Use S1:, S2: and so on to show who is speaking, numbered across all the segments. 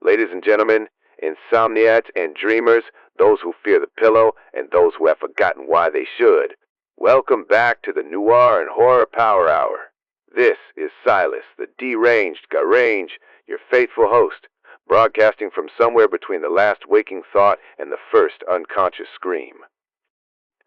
S1: Ladies and gentlemen, insomniacs and dreamers, those who fear the pillow, and those who have forgotten why they should, welcome back to the Noir and Horror Power Hour. This is Silas, the Deranged Garaynj, your faithful host, broadcasting from somewhere between the last waking thought and the first unconscious scream.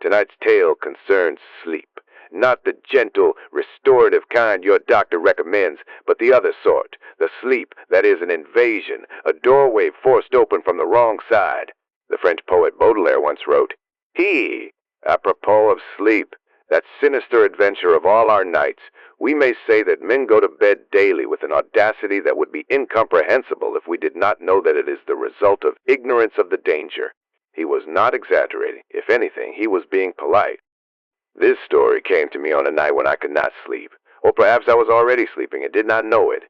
S1: Tonight's tale concerns sleep. Not the gentle, restorative kind your doctor recommends, but the other sort, the sleep that is an invasion, a doorway forced open from the wrong side. The French poet Baudelaire once wrote, "He, apropos of sleep, that sinister adventure of all our nights, we may say that men go to bed daily with an audacity that would be incomprehensible if we did not know that it is the result of ignorance of the danger." He was not exaggerating. If anything, he was being polite. This story came to me on a night when I could not sleep, or perhaps I was already sleeping and did not know it.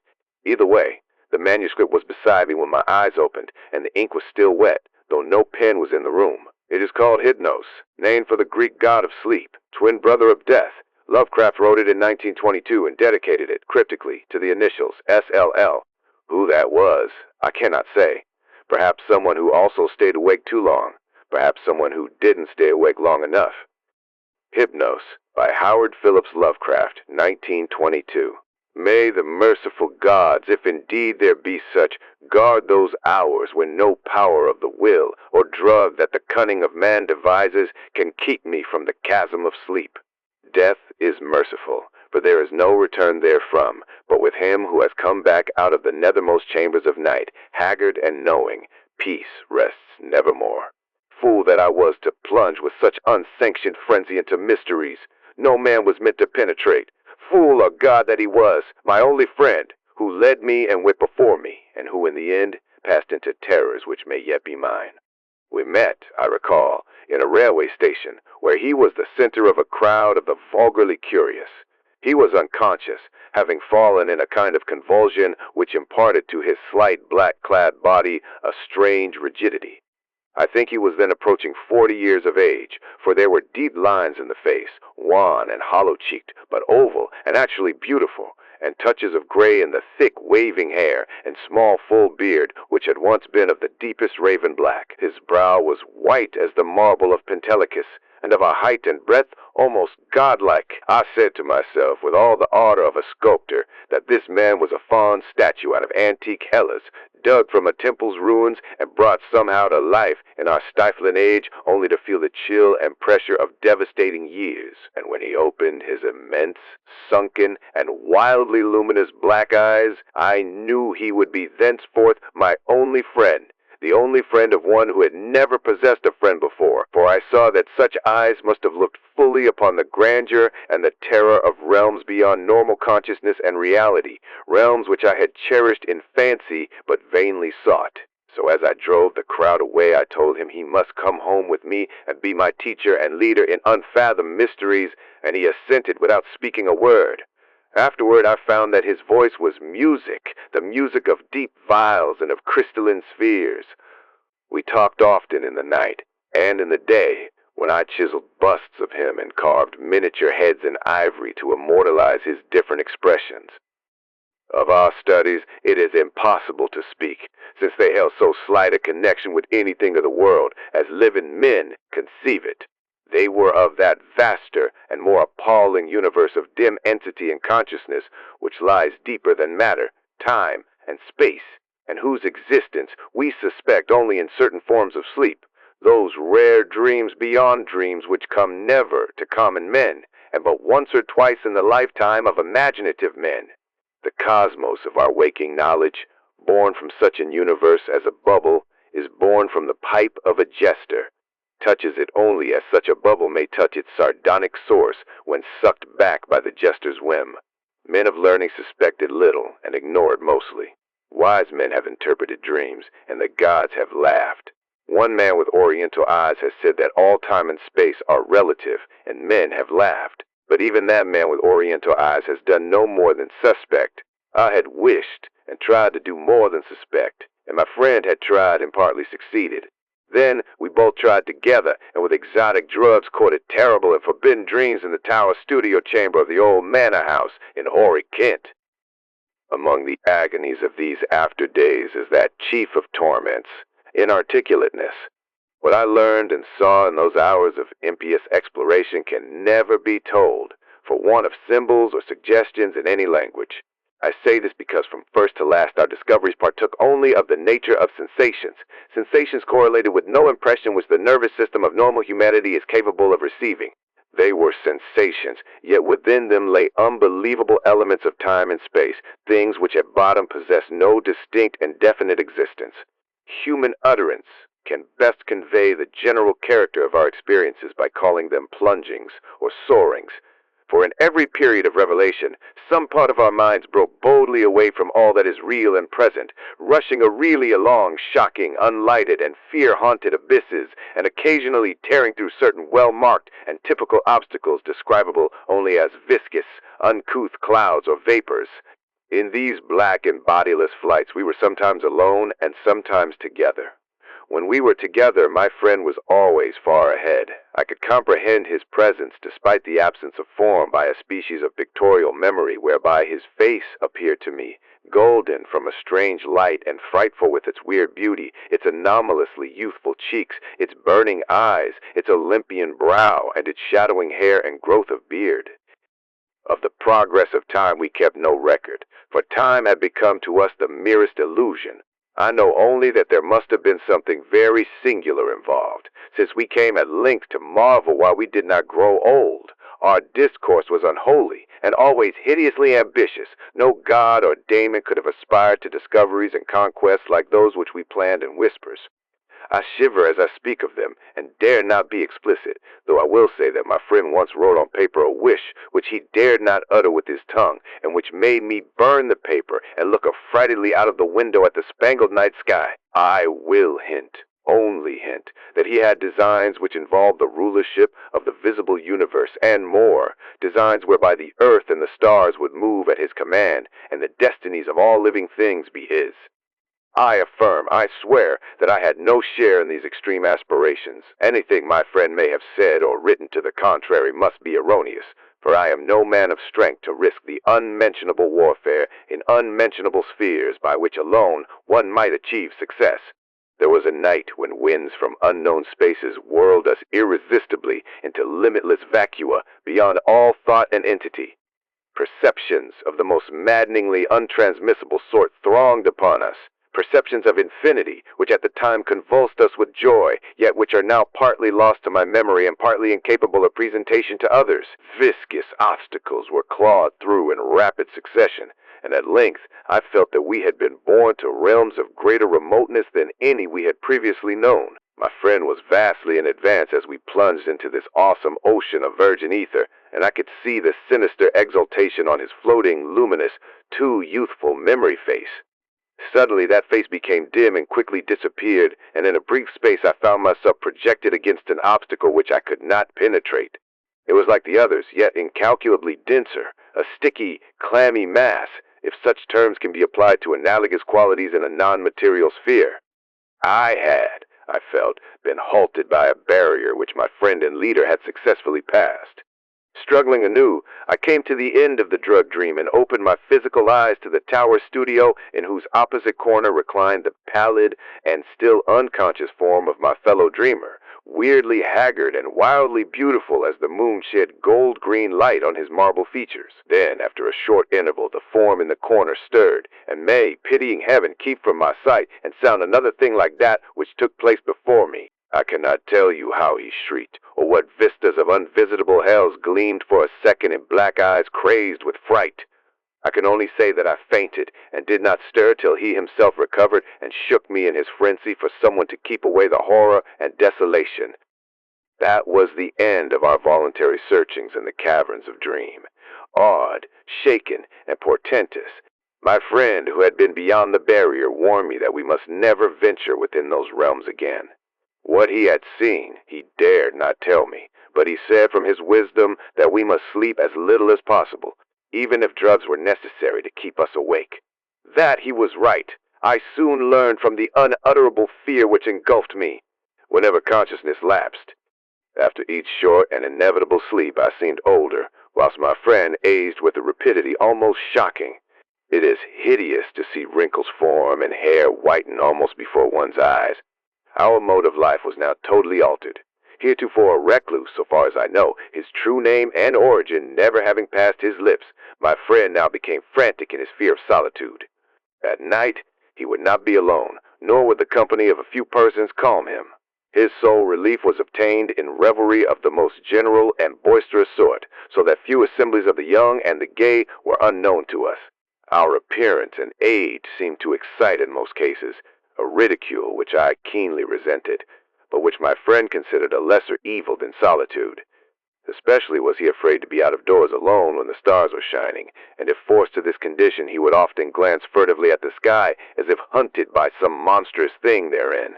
S1: Either way, the manuscript was beside me when my eyes opened, and the ink was still wet, though no pen was in the room. It is called Hypnos, named for the Greek god of sleep, twin brother of death. Lovecraft wrote it in 1922 and dedicated it, cryptically, to the initials SLL. Who that was, I cannot say. Perhaps someone who also stayed awake too long. Perhaps someone who didn't stay awake long enough. Hypnos, by Howard Phillips Lovecraft, 1922. May the merciful gods, if indeed there be such, guard those hours when no power of the will or drug that the cunning of man devises can keep me from the chasm of sleep. Death is merciful, for there is no return therefrom, but with him who has come back out of the nethermost chambers of night, haggard and knowing, peace rests nevermore. Fool that I was to plunge with such unsanctioned frenzy into mysteries no man was meant to penetrate. Fool or god that he was, my only friend, who led me and went before me, and who in the end passed into terrors which may yet be mine. We met, I recall, in a railway station, where he was the center of a crowd of the vulgarly curious. He was unconscious, having fallen in a kind of convulsion which imparted to his slight black-clad body a strange rigidity. I think he was then approaching 40 years of age, for there were deep lines in the face, wan and hollow-cheeked, but oval and actually beautiful, and touches of gray in the thick, waving hair and small, full beard, which had once been of the deepest raven black. His brow was white as the marble of Pentelicus, and of a height and breadth almost godlike. I said to myself, with all the ardor of a sculptor, that this man was a fawn statue out of antique Hellas, dug from a temple's ruins and brought somehow to life in our stifling age, only to feel the chill and pressure of devastating years. And when he opened his immense, sunken, and wildly luminous black eyes, I knew he would be thenceforth my only friend, the only friend of one who had never possessed a friend before, for I saw that such eyes must have looked fully upon the grandeur and the terror of realms beyond normal consciousness and reality, realms which I had cherished in fancy but vainly sought. So as I drove the crowd away, I told him he must come home with me and be my teacher and leader in unfathomed mysteries, and he assented without speaking a word. Afterward, I found that his voice was music, the music of deep vials and of crystalline spheres. We talked often in the night, and in the day, when I chiseled busts of him and carved miniature heads in ivory to immortalize his different expressions. Of our studies, it is impossible to speak, since they held so slight a connection with anything of the world as living men conceive it. They were of that vaster and more appalling universe of dim entity and consciousness which lies deeper than matter, time, and space, and whose existence we suspect only in certain forms of sleep, those rare dreams beyond dreams which come never to common men, and but once or twice in the lifetime of imaginative men. The cosmos of our waking knowledge, born from such an universe as a bubble, is born from the pipe of a jester, touches it only as such a bubble may touch its sardonic source when sucked back by the jester's whim. Men of learning suspected little and ignored mostly. Wise men have interpreted dreams, and the gods have laughed. One man with oriental eyes has said that all time and space are relative, and men have laughed. But even that man with oriental eyes has done no more than suspect. I had wished and tried to do more than suspect, and my friend had tried and partly succeeded. Then we both tried together, and with exotic drugs courted terrible and forbidden dreams in the tower studio chamber of the old manor house in hoary Kent. Among the agonies of these after days is that chief of torments, inarticulateness. What I learned and saw in those hours of impious exploration can never be told, for want of symbols or suggestions in any language. I say this because from first to last our discoveries partook only of the nature of sensations, sensations correlated with no impression which the nervous system of normal humanity is capable of receiving. They were sensations, yet within them lay unbelievable elements of time and space, things which at bottom possess no distinct and definite existence. Human utterance can best convey the general character of our experiences by calling them plungings or soarings. For in every period of revelation, some part of our minds broke boldly away from all that is real and present, rushing airily along shocking, unlighted, and fear-haunted abysses, and occasionally tearing through certain well-marked and typical obstacles describable only as viscous, uncouth clouds or vapors. In these black and bodiless flights, we were sometimes alone and sometimes together. When we were together, my friend was always far ahead. I could comprehend his presence despite the absence of form by a species of pictorial memory whereby his face appeared to me, golden from a strange light and frightful with its weird beauty, its anomalously youthful cheeks, its burning eyes, its Olympian brow, and its shadowing hair and growth of beard. Of the progress of time we kept no record, for time had become to us the merest illusion. I know only that there must have been something very singular involved, since we came at length to marvel why we did not grow old. Our discourse was unholy, and always hideously ambitious. No god or daemon could have aspired to discoveries and conquests like those which we planned in whispers. I shiver as I speak of them, and dare not be explicit, though I will say that my friend once wrote on paper a wish which he dared not utter with his tongue, and which made me burn the paper and look affrightedly out of the window at the spangled night sky. I will hint, only hint, that he had designs which involved the rulership of the visible universe and more, designs whereby the earth and the stars would move at his command, and the destinies of all living things be his. I affirm, I swear, that I had no share in these extreme aspirations. Anything my friend may have said or written to the contrary must be erroneous, for I am no man of strength to risk the unmentionable warfare in unmentionable spheres by which alone one might achieve success. There was a night when winds from unknown spaces whirled us irresistibly into limitless vacua beyond all thought and entity. Perceptions of the most maddeningly untransmissible sort thronged upon us. Perceptions of infinity, which at the time convulsed us with joy, yet which are now partly lost to my memory and partly incapable of presentation to others. Viscous obstacles were clawed through in rapid succession, and at length I felt that we had been borne to realms of greater remoteness than any we had previously known. My friend was vastly in advance as we plunged into this awesome ocean of virgin ether, and I could see the sinister exultation on his floating, luminous, too youthful memory face. Suddenly that face became dim and quickly disappeared, and in a brief space I found myself projected against an obstacle which I could not penetrate. It was like the others, yet incalculably denser, a sticky, clammy mass, if such terms can be applied to analogous qualities in a non-material sphere. I felt, been halted by a barrier which my friend and leader had successfully passed. Struggling anew, I came to the end of the drug dream and opened my physical eyes to the tower studio in whose opposite corner reclined the pallid and still unconscious form of my fellow dreamer, weirdly haggard and wildly beautiful as the moon shed gold-green light on his marble features. Then, after a short interval, the form in the corner stirred, and may, pitying heaven, keep from my sight and sound another thing like that which took place before me. I cannot tell you how he shrieked, or what vistas of unvisitable hells gleamed for a second in black eyes crazed with fright. I can only say that I fainted, and did not stir till he himself recovered and shook me in his frenzy for someone to keep away the horror and desolation. That was the end of our voluntary searchings in the caverns of dream. Awed, shaken, and portentous, my friend who had been beyond the barrier warned me that we must never venture within those realms again. What he had seen, he dared not tell me, but he said from his wisdom that we must sleep as little as possible, even if drugs were necessary to keep us awake. That he was right. I soon learned from the unutterable fear which engulfed me, whenever consciousness lapsed. After each short and inevitable sleep, I seemed older, whilst my friend aged with a rapidity almost shocking. It is hideous to see wrinkles form and hair whiten almost before one's eyes. Our mode of life was now totally altered. Heretofore a recluse, so far as I know, his true name and origin never having passed his lips, my friend now became frantic in his fear of solitude. At night, he would not be alone, nor would the company of a few persons calm him. His sole relief was obtained in revelry of the most general and boisterous sort, so that few assemblies of the young and the gay were unknown to us. Our appearance and age seemed to excite in most cases, a ridicule which I keenly resented, but which my friend considered a lesser evil than solitude. Especially was he afraid to be out of doors alone when the stars were shining, and if forced to this condition he would often glance furtively at the sky as if hunted by some monstrous thing therein.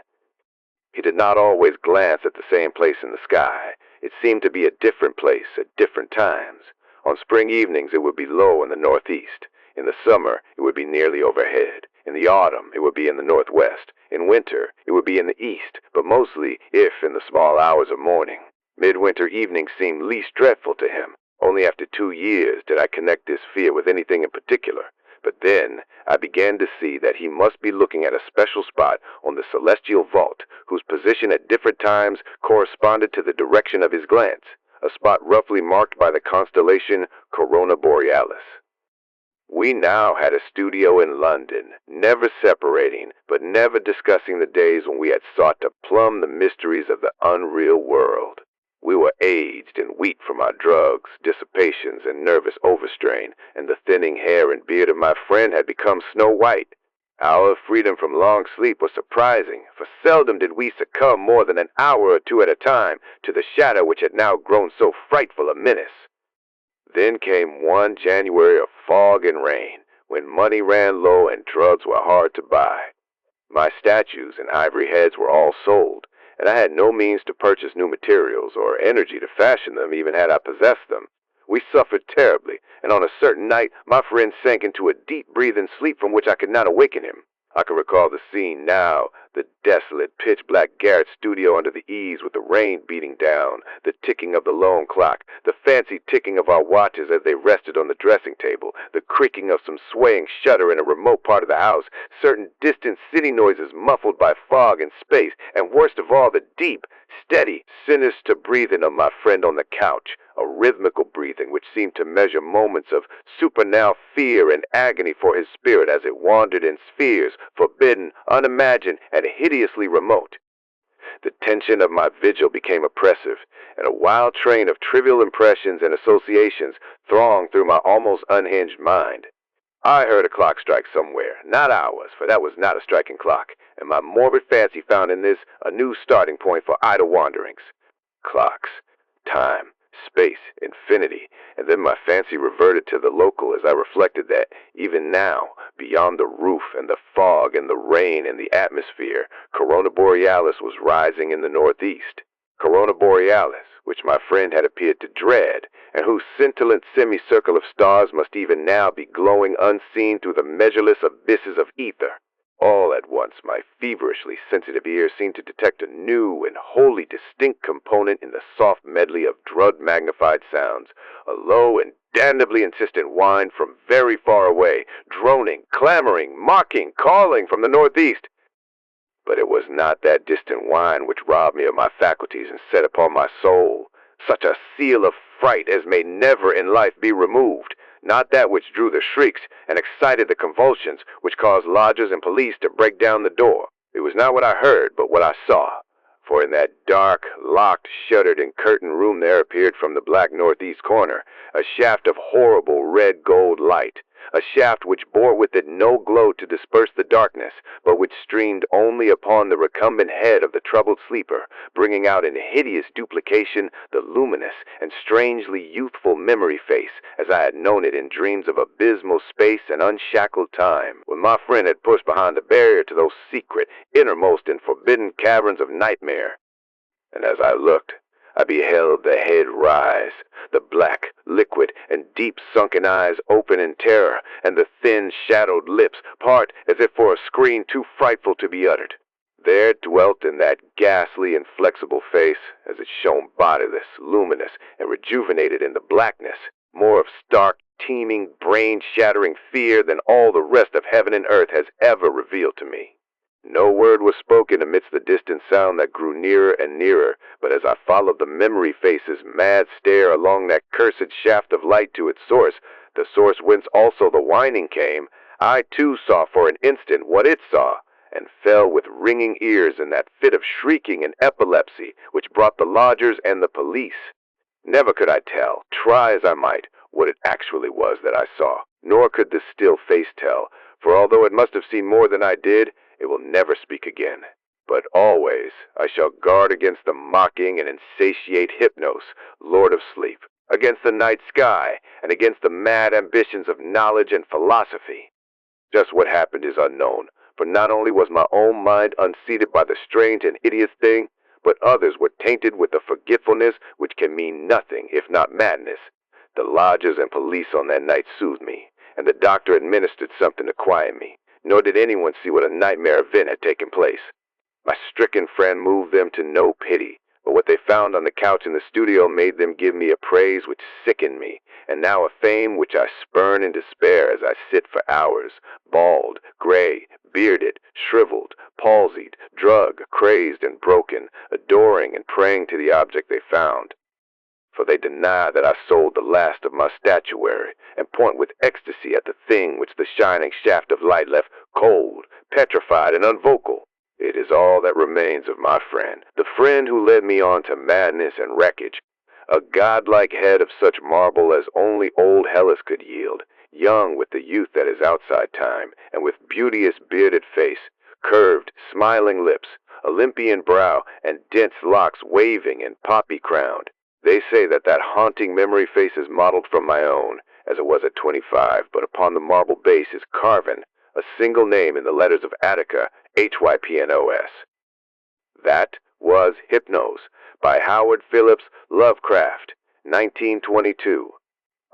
S1: He did not always glance at the same place in the sky. It seemed to be a different place at different times. On spring evenings it would be low in the northeast. In the summer it would be nearly overhead. In the autumn it would be in the northwest. In winter it would be in the east, but mostly if in the small hours of morning. Midwinter evenings seemed least dreadful to him. Only after 2 years did I connect this fear with anything in particular. But then I began to see that he must be looking at a special spot on the celestial vault, whose position at different times corresponded to the direction of his glance, a spot roughly marked by the constellation Corona Borealis. We now had a studio in London, never separating, but never discussing the days when we had sought to plumb the mysteries of the unreal world. We were aged and weak from our drugs, dissipations, and nervous overstrain, and the thinning hair and beard of my friend had become snow white. Our freedom from long sleep was surprising, for seldom did we succumb more than an hour or two at a time to the shadow which had now grown so frightful a menace. Then came one January of fog and rain, when money ran low and drugs were hard to buy. My statues and ivory heads were all sold, and I had no means to purchase new materials or energy to fashion them even had I possessed them. We suffered terribly, and on a certain night my friend sank into a deep-breathing sleep from which I could not awaken him. I can recall the scene now, the desolate, pitch-black garret studio under the eaves with the rain beating down, the ticking of the lone clock, the fancy ticking of our watches as they rested on the dressing table, the creaking of some swaying shutter in a remote part of the house, certain distant city noises muffled by fog and space, and worst of all, the deep, steady, sinister breathing of my friend on the couch, a rhythmical breathing which seemed to measure moments of supernal fear and agony for his spirit as it wandered in spheres, forbidden, unimagined, and hideously remote. The tension of my vigil became oppressive, and a wild train of trivial impressions and associations thronged through my almost unhinged mind. I heard a clock strike somewhere, not ours, for that was not a striking clock, and my morbid fancy found in this a new starting point for idle wanderings. Clocks, time, space, infinity, and then my fancy reverted to the local as I reflected that, even now, beyond the roof and the fog and the rain and the atmosphere, Corona Borealis was rising in the northeast. Corona Borealis, which my friend had appeared to dread, and whose scintillant semicircle of stars must even now be glowing unseen through the measureless abysses of ether. All at once my feverishly sensitive ear seemed to detect a new and wholly distinct component in the soft medley of drug-magnified sounds, a low and damnably insistent whine from very far away, droning, clamoring, mocking, calling from the northeast. But it was not that distant whine which robbed me of my faculties and set upon my soul such a seal of fright as may never in life be removed, not that which drew the shrieks and excited the convulsions which caused lodgers and police to break down the door. It was not what I heard, but what I saw. For in that dark, locked, shuttered, and curtained room there appeared from the black northeast corner a shaft of horrible red-gold light, a shaft which bore with it no glow to disperse the darkness, but which streamed only upon the recumbent head of the troubled sleeper, bringing out in hideous duplication the luminous and strangely youthful memory face, as I had known it in dreams of abysmal space and unshackled time, when my friend had pushed behind the barrier to those secret, innermost and forbidden caverns of nightmare. And as I looked, I beheld the head rise, the black, liquid, and deep-sunken eyes open in terror, and the thin, shadowed lips part as if for a scream too frightful to be uttered. There dwelt in that ghastly, inflexible face, as it shone bodiless, luminous, and rejuvenated in the blackness, more of stark teeming, brain-shattering fear than all the rest of heaven and earth has ever revealed to me. No word was spoken amidst the distant sound that grew nearer and nearer, but as I followed the memory face's mad stare along that cursed shaft of light to its source, the source whence also the whining came, I too saw for an instant what it saw, and fell with ringing ears in that fit of shrieking and epilepsy which brought the lodgers and the police. Never could I tell, try as I might, what it actually was that I saw, nor could this still face tell, for although it must have seen more than I did, it will never speak again. But always I shall guard against the mocking and insatiate Hypnos, Lord of Sleep, against the night sky, and against the mad ambitions of knowledge and philosophy. Just what happened is unknown, for not only was my own mind unseated by the strange and hideous thing, but others were tainted with a forgetfulness which can mean nothing if not madness. The lodgers and police on that night soothed me, and the doctor administered something to quiet me, nor did anyone see what a nightmare event had taken place. My stricken friend moved them to no pity, but what they found on the couch in the studio made them give me a praise which sickened me, and now a fame which I spurn in despair as I sit for hours, bald, gray, bearded, shriveled, palsied, drugged, crazed, and broken, adoring and praying to the object they found. For they deny that I sold the last of my statuary, and point with ecstasy at the thing which the shining shaft of light left cold, petrified, and unvocal. It is all that remains of my friend, the friend who led me on to madness and wreckage. A godlike head of such marble as only old Hellas could yield, young with the youth that is outside time, and with beauteous bearded face, curved, smiling lips, Olympian brow, and dense locks waving and poppy-crowned. They say that that haunting memory face is modeled from my own, as it was at 25, but upon the marble base is carven a single name in the letters of Attica, Hypnos. That was Hypnos, by Howard Phillips Lovecraft, 1922.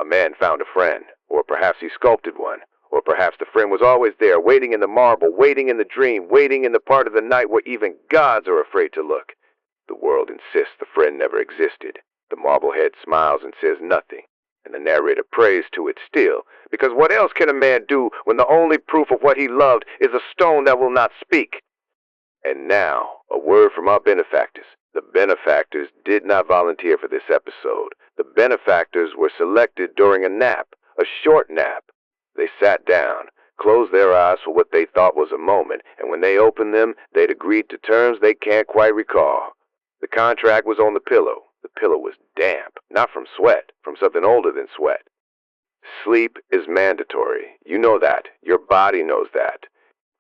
S1: A man found a friend, or perhaps he sculpted one, or perhaps the friend was always there, waiting in the marble, waiting in the dream, waiting in the part of the night where even gods are afraid to look. The world insists the friend never existed. The marblehead smiles and says nothing, and the narrator prays to it still, because what else can a man do when the only proof of what he loved is a stone that will not speak? And now, a word from our benefactors. The benefactors did not volunteer for this episode. The benefactors were selected during a nap, a short nap. They sat down, closed their eyes for what they thought was a moment, and when they opened them, they'd agreed to terms they can't quite recall. The contract was on the pillow. The pillow was damp, not from sweat, from something older than sweat. Sleep is mandatory. You know that. Your body knows that.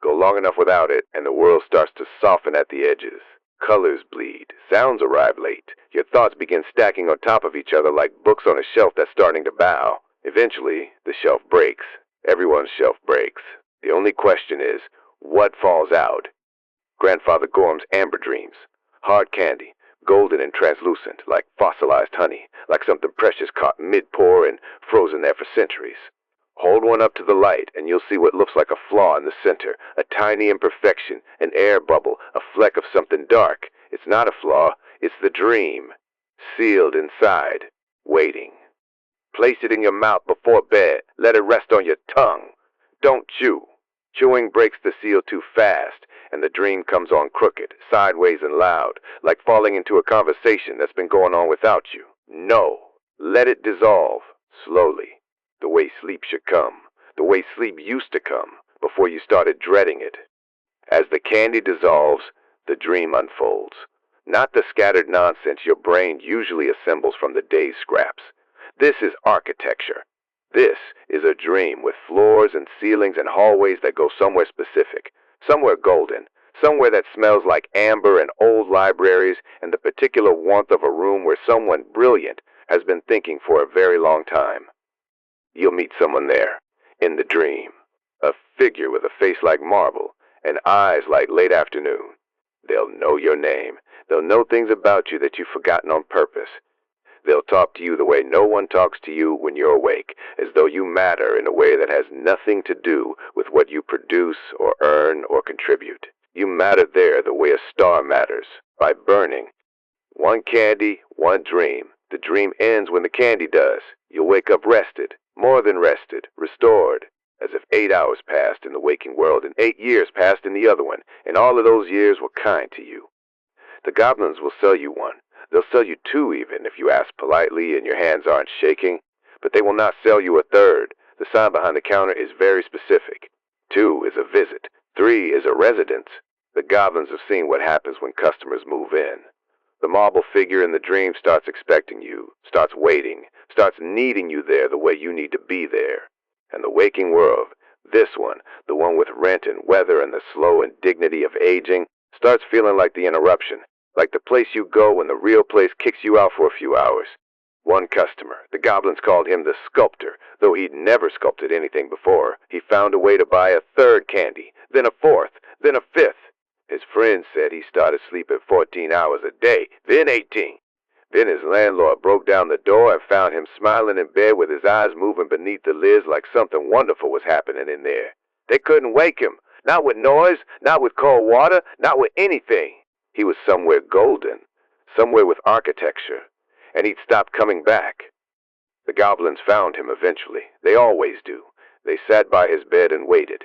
S1: Go long enough without it, and the world starts to soften at the edges. Colors bleed. Sounds arrive late. Your thoughts begin stacking on top of each other like books on a shelf that's starting to bow. Eventually, the shelf breaks. Everyone's shelf breaks. The only question is, what falls out? Grandfather Gorham's amber dreams. Hard candy. Golden and translucent, like fossilized honey, like something precious caught mid-pour and frozen there for centuries. Hold one up to the light, and you'll see what looks like a flaw in the center, a tiny imperfection, an air bubble, a fleck of something dark. It's not a flaw, it's the dream, sealed inside, waiting. Place it in your mouth before bed. Let it rest on your tongue. Don't chew. Chewing breaks the seal too fast, and the dream comes on crooked, sideways and loud, like falling into a conversation that's been going on without you. No, let it dissolve, slowly, the way sleep should come, the way sleep used to come, before you started dreading it. As the candy dissolves, the dream unfolds. Not the scattered nonsense your brain usually assembles from the day's scraps. This is architecture. This is a dream with floors and ceilings and hallways that go somewhere specific. Somewhere golden, somewhere that smells like amber and old libraries and the particular warmth of a room where someone brilliant has been thinking for a very long time. You'll meet someone there, in the dream, a figure with a face like marble and eyes like late afternoon. They'll know your name. They'll know things about you that you've forgotten on purpose. They'll talk to you the way no one talks to you when you're awake, as though you matter in a way that has nothing to do with what you produce or earn or contribute. You matter there the way a star matters, by burning. One candy, one dream. The dream ends when the candy does. You'll wake up rested, More than rested, restored, as if 8 hours passed in the waking world and 8 years passed in the other one, and all of those years were kind to you. The goblins will sell you one. They'll sell you two even if you ask politely and your hands aren't shaking. But they will not sell you a third. The sign behind the counter is very specific. 2 is a visit. 3 is a residence. The goblins have seen what happens when customers move in. The marble figure in the dream starts expecting you, starts waiting, starts needing you there the way you need to be there. And the waking world, this one, the one with rent and weather and the slow indignity of aging, starts feeling like the interruption, like the place you go when the real place kicks you out for a few hours. One customer, the goblins called him the sculptor, though he'd never sculpted anything before. He found a way to buy a third candy, then a fourth, then a fifth. His friends said he started sleeping 14 hours a day, then 18. Then his landlord broke down the door and found him smiling in bed with his eyes moving beneath the lids like something wonderful was happening in there. They couldn't wake him, not with noise, not with cold water, not with anything. He was somewhere golden, somewhere with architecture, and he'd stopped coming back. The goblins found him eventually. They always do. They sat by his bed and waited.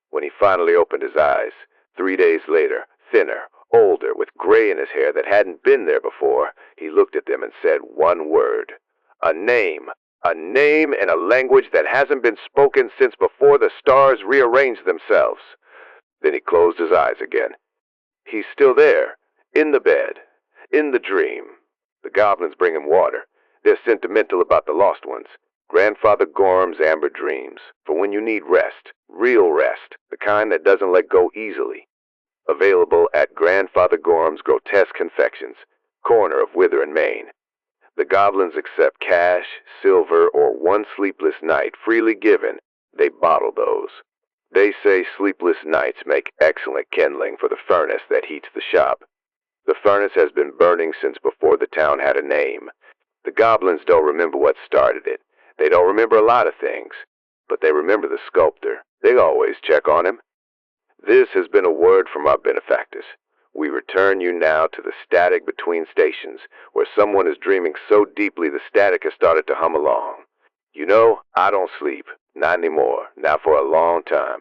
S1: When he finally opened his eyes, 3 days later, thinner, older, with gray in his hair that hadn't been there before, he looked at them and said one word. A name in a language that hasn't been spoken since before the stars rearranged themselves. Then he closed his eyes again. He's still there, in the bed, in the dream. The goblins bring him water. They're sentimental about the lost ones. Grandfather Gorham's amber dreams, for when you need rest, real rest, the kind that doesn't let go easily. Available at Grandfather Gorham's Grotesque Confections, corner of Wither and Main. The goblins accept cash, silver, or one sleepless night freely given. They bottle those. They say sleepless nights make excellent kindling for the furnace that heats the shop. The furnace has been burning since before the town had a name. The goblins don't remember what started it. They don't remember a lot of things, but they remember the sculptor. They always check on him. This has been a word from our benefactors. We return you now to the static between stations, where someone is dreaming so deeply the static has started to hum along. You know, I don't sleep. Not anymore. Not for a long time.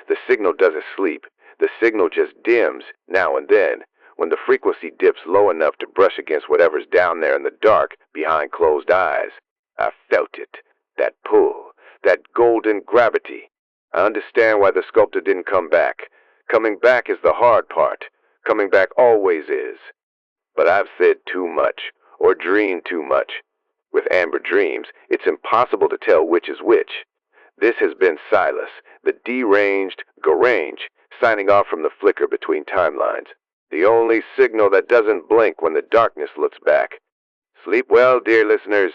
S1: The signal doesn't sleep. The signal just dims, now and then, when the frequency dips low enough to brush against whatever's down there in the dark, behind closed eyes. I felt it. That pull. That golden gravity. I understand why the sculptor didn't come back. Coming back is the hard part. Coming back always is. But I've said too much, or dreamed too much. With amber dreams, it's impossible to tell which is which. This has been Silas, the deranged Garaynj, signing off from the flicker between timelines. The only signal that doesn't blink when the darkness looks back. Sleep well, dear listeners.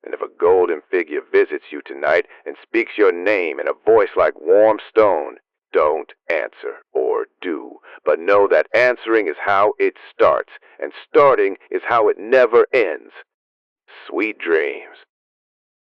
S1: And if a golden figure visits you tonight and speaks your name in a voice like warm stone, don't answer, or do, but know that answering is how it starts, and starting is how it never ends. Sweet dreams.